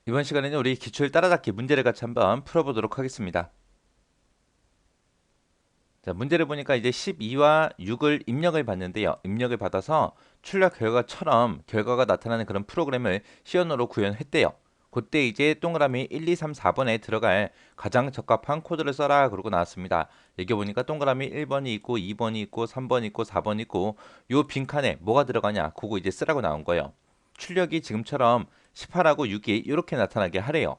이번 시간에는 우리 기출 따라잡기 문제를 같이 한번 풀어보도록 하겠습니다. 자, 문제를 보니까 이제 12와 6을 입력을 받는데요. 입력을 받아서 출력 결과처럼 결과가 나타나는 그런 프로그램을 시연으로 구현했대요. 그때 이제 동그라미 1, 2, 3, 4번에 들어갈 가장 적합한 코드를 써라 그러고 나왔습니다. 여기 보니까 동그라미 1번이 있고 2번이 있고 3번이 있고 4번이 있고 요 빈칸에 뭐가 들어가냐 그거 이제 쓰라고 나온 거예요. 출력이 지금처럼 18하고 6이 이렇게 나타나게 하래요.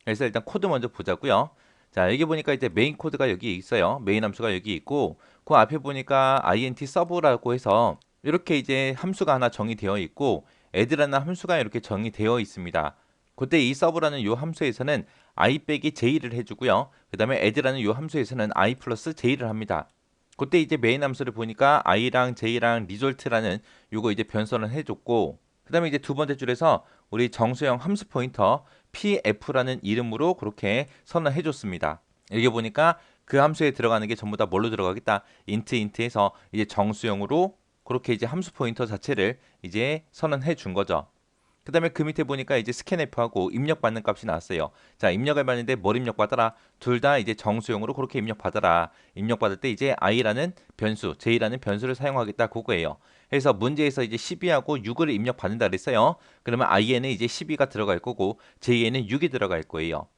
그래서 일단 코드 먼저 보자고요. 자, 여기 보니까 이제 메인 코드가 여기 있어요. 메인 함수가 여기 있고 그 앞에 보니까 int 서브라고 해서 이렇게 이제 함수가 하나 정의되어 있고 add라는 함수가 이렇게 정의되어 있습니다. 그때 이 서브라는 이 함수에서는 i 빼기 j를 해주고요. 그 다음에 add라는 이 함수에서는 i 플러스 j를 합니다. 그때 이제 메인 함수를 보니까 i랑 j랑 result라는 요거 이제 변선을 해줬고 그 다음에 이제 두 번째 줄에서 우리 정수형 함수 포인터 pf라는 이름으로 그렇게 선언해 줬습니다. 여기 보니까 그 함수에 들어가는 게 전부 다 뭘로 들어가겠다. int에서 이제 정수형으로 그렇게 이제 함수 포인터 자체를 이제 선언해 준 거죠. 그 다음에 그 밑에 보니까 이제 스캔F하고 입력받는 값이 나왔어요. 자, 입력을 받는데 뭘 입력받아라? 둘 다 이제 정수형으로 그렇게 입력받아라. 입력받을 때 이제 i라는 변수, j라는 변수를 사용하겠다 그거예요. 그래서 문제에서 이제 12하고 6을 입력받는다 그랬어요. 그러면 i에는 이제 12가 들어갈 거고 j에는 6이 들어갈 거예요.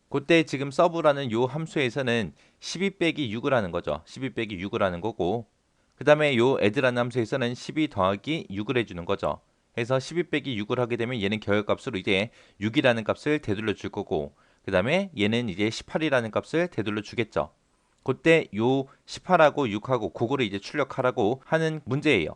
그때 지금 서브라는 요 함수에서는 12 빼기 6을 하는 거죠. 12 빼기 6을 하는 거고 그 다음에 요 add라는 함수에서는 12 더하기 6을 해주는 거죠. 해서 12 빼기 6을 하게 되면 얘는 결과값으로 이제 6이라는 값을 되돌려 줄 거고 그 다음에 얘는 이제 18이라는 값을 되돌려 주겠죠. 그때 요 18하고 6하고 그거를 이제 출력하라고 하는 문제예요.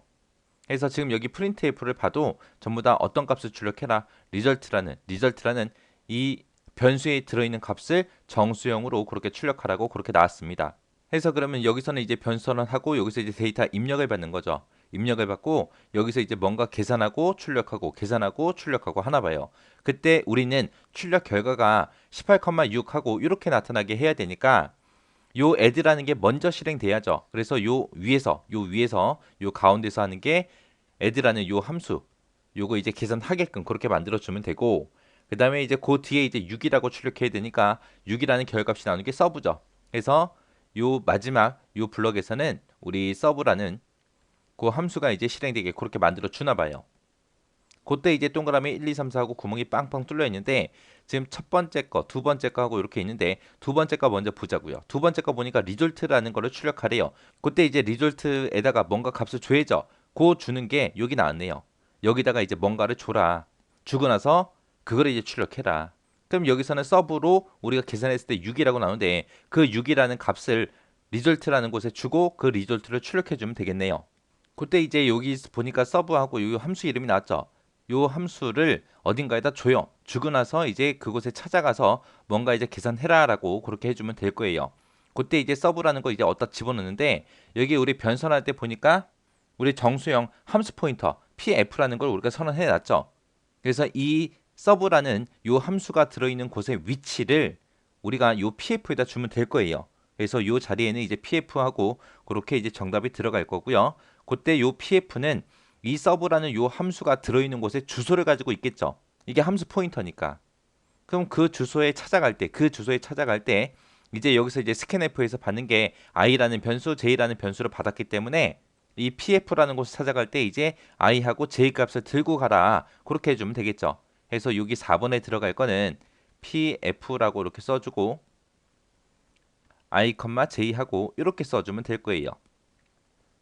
그래서 지금 여기 프린트F를 봐도 전부 다 어떤 값을 출력해라 리절트라는 이 변수에 들어있는 값을 정수형으로 그렇게 출력하라고 그렇게 나왔습니다. 해서 그러면 여기서는 이제 변수를 하고 여기서 이제 데이터 입력을 받는 거죠. 입력을 받고 여기서 이제 뭔가 계산하고 출력하고 하나 봐요. 그때 우리는 출력 결과가 18,6하고 이렇게 나타나게 해야 되니까 요 add라는 게 먼저 실행돼야죠. 그래서 요 위에서 요 가운데서 하는 게 add라는 요 함수 요거 이제 계산하게끔 그렇게 만들어 주면 되고 그 다음에 이제 그 뒤에 이제 6이라고 출력해야 되니까 6이라는 결값이 나오는 게 서브죠. 그래서 요 마지막 요 블럭에서는 우리 서브라는 그 함수가 이제 실행되게 그렇게 만들어 주나 봐요. 그때 이제 동그라미 1, 2, 3, 4 하고 구멍이 빵빵 뚫려 있는데 지금 첫 번째 거, 두 번째 거 하고 이렇게 있는데 두 번째 거 먼저 보자고요. 두 번째 거 보니까 리졸트라는 거를 출력하래요. 그때 이제 리졸트에다가 뭔가 값을 줘야죠. 그 주는 게 여기 나왔네요. 여기다가 이제 뭔가를 줘라. 주고 나서 그거를 이제 출력해라. 그럼 여기서는 서브로 우리가 계산했을 때 6이라고 나오는데 그 6이라는 값을 리졸트라는 곳에 주고 그 리졸트를 출력해 주면 되겠네요. 그때 이제 여기 보니까 서브하고 요 함수 이름이 나왔죠. 요 함수를 어딘가에다 줘요. 주고 나서 이제 그곳에 찾아가서 뭔가 이제 계산해라라고 그렇게 해주면 될 거예요. 그때 이제 서브라는 거 이제 어디다 집어넣는데 여기 우리 변선할 때 보니까 우리 정수형 함수 포인터 pf라는 걸 우리가 선언해 놨죠. 그래서 이 서브라는 요 함수가 들어있는 곳의 위치를 우리가 요 pf에다 주면 될 거예요. 그래서 요 자리에는 이제 pf하고 그렇게 이제 정답이 들어갈 거고요. 그때 요 pf는 이 서브라는 요 함수가 들어있는 곳에 주소를 가지고 있겠죠. 이게 함수 포인터니까. 그럼 그 주소에 찾아갈 때, 그 주소에 찾아갈 때 이제 여기서 이제 스캔F에서 받는 게 i라는 변수, j라는 변수를 받았기 때문에 이 pf라는 곳을 찾아갈 때 이제 i하고 j 값을 들고 가라. 그렇게 해주면 되겠죠. 그래서 여기 4번에 들어갈 거는 pf라고 이렇게 써주고 i, j 하고 이렇게 써주면 될 거예요.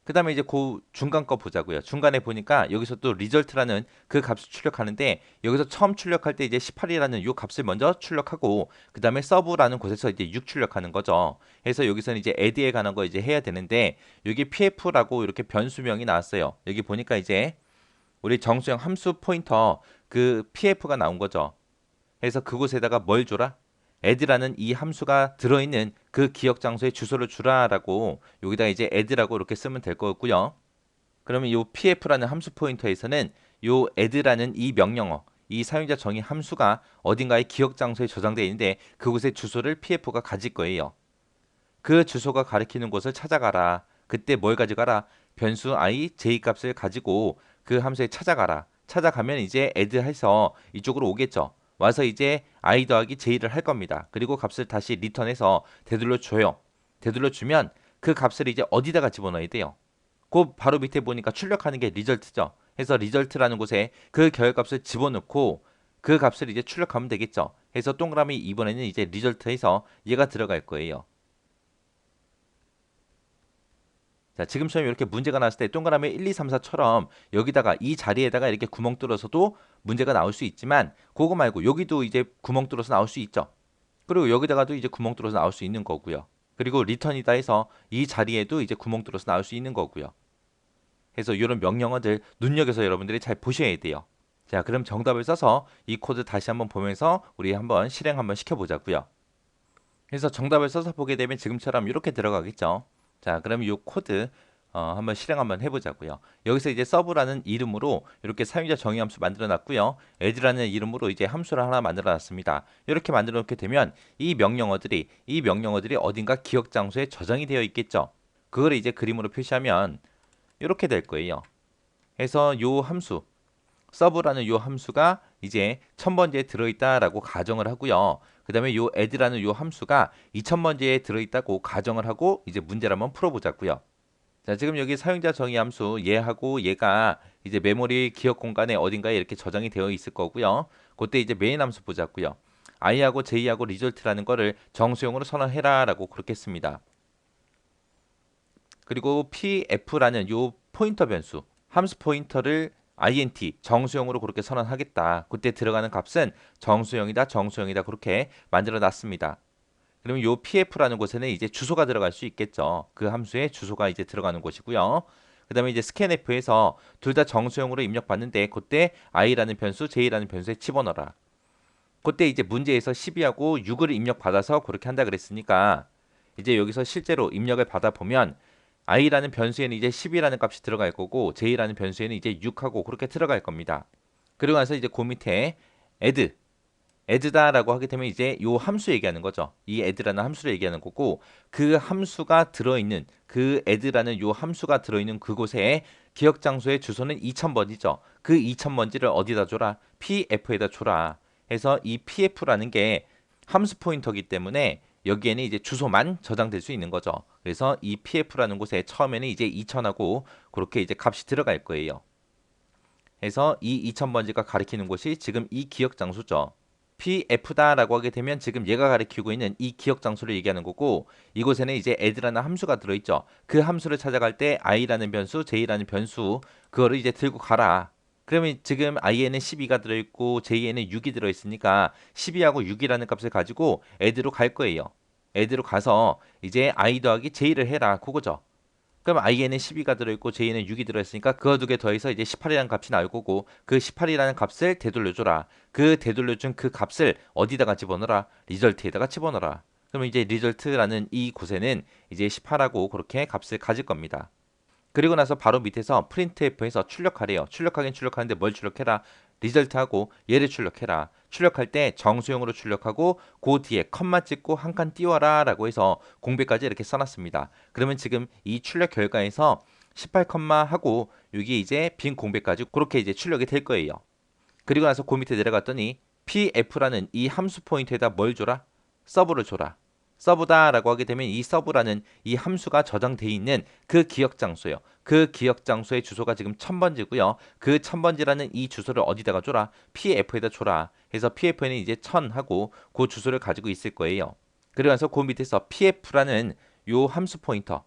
그 다음에 이제 그 중간 거 보자고요. 중간에 보니까 여기서 또 리절트라는 그 값을 출력하는데 여기서 처음 출력할 때 이제 18이라는 요 값을 먼저 출력하고 그 다음에 서브라는 곳에서 이제 6 출력하는 거죠. 그래서 여기서는 이제 add에 관한 거 이제 해야 되는데 여기 pf라고 이렇게 변수명이 나왔어요. 여기 보니까 이제 우리 정수형 함수 포인터 그 pf가 나온 거죠. 그래서 그곳에다가 뭘 줘라? add라는 이 함수가 들어있는 그 기억 장소에 주소를 주라라고 여기다 이제 add라고 이렇게 쓰면 될 거고요. 그러면 이 pf라는 함수 포인터에서는 이 add라는 이 명령어, 이 사용자 정의 함수가 어딘가의 기억 장소에 저장되어 있는데 그곳의 주소를 pf가 가질 거예요. 그 주소가 가리키는 곳을 찾아가라. 그때 뭘 가져가라? 변수 i, j 값을 가지고 그 함수에 찾아가라. 찾아가면 이제 add 해서 이쪽으로 오겠죠. 와서 이제 i 더하기 j를 할 겁니다. 그리고 값을 다시 리턴해서 되돌려 줘요. 되돌려 주면 그 값을 이제 어디다가 집어넣어야 돼요. 그 바로 밑에 보니까 출력하는 게 리절트죠. 해서 리절트라는 곳에 그 결과값을 집어넣고 그 값을 이제 출력하면 되겠죠. 해서 동그라미 이번에는 이제 리절트에서 얘가 들어갈 거예요. 자, 지금처럼 이렇게 문제가 나왔을 때 동그라미 1, 2, 3, 4처럼 여기다가 이 자리에다가 이렇게 구멍 뚫어서도 문제가 나올 수 있지만 그거 말고 여기도 이제 구멍 뚫어서 나올 수 있죠. 그리고 여기다가도 이제 구멍 뚫어서 나올 수 있는 거고요. 그리고 리턴이다 해서 이 자리에도 이제 구멍 뚫어서 나올 수 있는 거고요. 해서 이런 명령어들 눈여겨서 여러분들이 잘 보셔야 돼요. 자, 그럼 정답을 써서 이 코드 다시 한번 보면서 우리 한번 실행 한번 시켜보자고요. 그래서 정답을 써서 보게 되면 지금처럼 이렇게 들어가겠죠. 자, 그럼 이 코드 한번 실행 한번 해보자고요. 여기서 이제 서브라는 이름으로 이렇게 사용자 정의 함수 만들어 놨고요. add라는 이름으로 이제 함수를 하나 만들어 놨습니다. 이렇게 만들어 놓게 되면 이 명령어들이 어딘가 기억 장소에 저장이 되어 있겠죠. 그걸 이제 그림으로 표시하면 이렇게 될 거예요. 해서 요 함수 서브라는 요 함수가 이제 1000번째에 들어있다라고 가정을 하고요. 그 다음에 요 add라는 요 함수가 2000번째에 들어있다고 가정을 하고 이제 문제를 한번 풀어보자고요. 자, 지금 여기 사용자 정의 함수 얘하고 얘가 이제 메모리 기억 공간에 어딘가에 이렇게 저장이 되어 있을 거고요. 그때 이제 메인 함수 보자고요. i하고 j하고 리졸트라는 거를 정수용으로 선언해라 라고 그렇게 했습니다. 그리고 pf라는 요 포인터 변수 함수 포인터를 int 정수형으로 그렇게 선언하겠다. 그때 들어가는 값은 정수형이다 그렇게 만들어 놨습니다. 그러면 요 pf라는 곳에는 이제 주소가 들어갈 수 있겠죠. 그 함수에 주소가 이제 들어가는 곳이고요. 그 다음에 이제 scanf에서 둘 다 정수형으로 입력받는데 그때 i라는 변수, j라는 변수에 집어넣어라. 그때 이제 문제에서 12하고 6을 입력받아서 그렇게 한다 그랬으니까 이제 여기서 실제로 입력을 받아보면 i라는 변수에는 이제 10이라는 값이 들어갈 거고 j라는 변수에는 이제 6하고 그렇게 들어갈 겁니다. 그리고 나서 이제 그 밑에 add다라고 하게 되면 이제 요 함수 얘기하는 거죠. 이 add라는 함수를 얘기하는 거고 그 함수가 들어있는 그 add라는 요 함수가 들어있는 그곳에 기억 장소의 주소는 2000번이죠. 그 2000번지를 어디다 줘라? pf에다 줘라. 해서 이 pf라는 게 함수 포인터이기 때문에 여기에는 이제 주소만 저장될 수 있는 거죠. 그래서 이 pf라는 곳에 처음에는 이제 2000하고 그렇게 이제 값이 들어갈 거예요. 해서 이 2000번지가 가리키는 곳이 지금 이 기억 장소죠. pf다라고 하게 되면 지금 얘가 가리키고 있는 이 기억 장소를 얘기하는 거고 이곳에는 이제 add라는 함수가 들어있죠. 그 함수를 찾아갈 때 i라는 변수, j라는 변수 그거를 이제 들고 가라. 그러면 지금 i에는 12가 들어있고 j에는 6이 들어있으니까 12하고 6이라는 값을 가지고 add로 갈 거예요. add로 가서 이제 i 더하기 j를 해라. 그거죠. 그럼 i에는 12가 들어있고 j에는 6이 들어있으니까 그거 두 개 더해서 이제 18이라는 값이 나올 거고 그 18이라는 값을 되돌려줘라. 그 되돌려준 그 값을 어디다가 집어넣어라? 리절트에다가 집어넣어라. 그러면 이제 리절트라는 이 곳에는 이제 18하고 그렇게 값을 가질 겁니다. 그리고 나서 바로 밑에서 printf에서 출력하래요. 출력하긴 출력하는데 뭘 출력해라? 리절트하고 얘를 출력해라. 출력할 때 정수형으로 출력하고 그 뒤에 컴마 찍고 한 칸 띄워라 라고 해서 공백까지 이렇게 써놨습니다. 그러면 지금 이 출력 결과에서 18 컴마 하고 여기 이제 빈 공백까지 그렇게 이제 출력이 될 거예요. 그리고 나서 그 밑에 내려갔더니 pf라는 이 함수 포인트에다 뭘 줘라? 서브를 줘라. 서브다라고 하게 되면 이 서브라는 이 함수가 저장되어 있는 그 기억 장소예요. 그 기억 장소의 주소가 지금 1000번지고요. 그 1000번지라는 이 주소를 어디다가 줘라? pf에다 줘라. 해서 pf는 이제 1000하고 그 주소를 가지고 있을 거예요. 그리고 나서 그 밑에서 pf라는 요 함수 포인터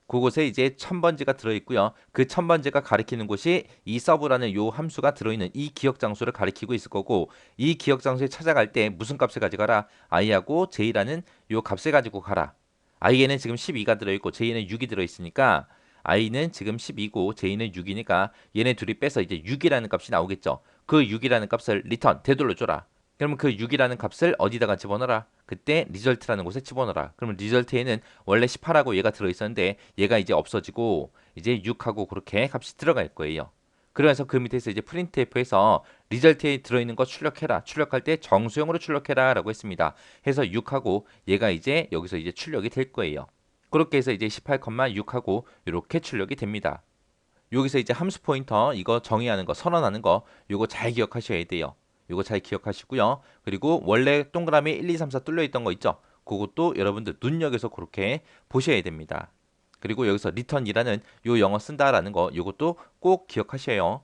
그곳에 이제 1000번지가 들어있고요. 그 1000번지가 가리키는 곳이 이 서브라는 요 함수가 들어있는 이 기억 장소를 가리키고 있을 거고 이 기억 장소에 찾아갈 때 무슨 값을 가져가라? i하고 j라는 요 값을 가지고 가라. i에는 지금 12가 들어있고 j에는 6이 들어있으니까 i는 지금 12고 j는 6이니까 얘네 둘이 빼서 이제 6이라는 값이 나오겠죠. 그 6이라는 값을 리턴 되돌려줘라. 그러면 그 6이라는 값을 어디다가 집어넣어라? 그때 리절트라는 곳에 집어넣어라. 그러면 리절트에는 원래 18하고 얘가 들어있었는데 얘가 이제 없어지고 이제 6하고 그렇게 값이 들어갈 거예요. 그래서 그 밑에서 이제 printf에서 리절트에 들어있는 거 출력해라. 출력할 때 정수형으로 출력해라 라고 했습니다. 해서 6하고 얘가 이제 여기서 이제 출력이 될 거예요. 그렇게 해서 이제 18,6하고 이렇게 출력이 됩니다. 여기서 이제 함수 포인터 이거 정의하는 거 선언하는 거 이거 잘 기억하셔야 돼요. 요거 잘 기억하시고요. 그리고 원래 동그라미 1, 2, 3, 4 뚫려 있던 거 있죠? 그것도 여러분들 눈여겨서 그렇게 보셔야 됩니다. 그리고 여기서 return이라는 요 영어 쓴다라는 거 요것도 꼭 기억하셔요.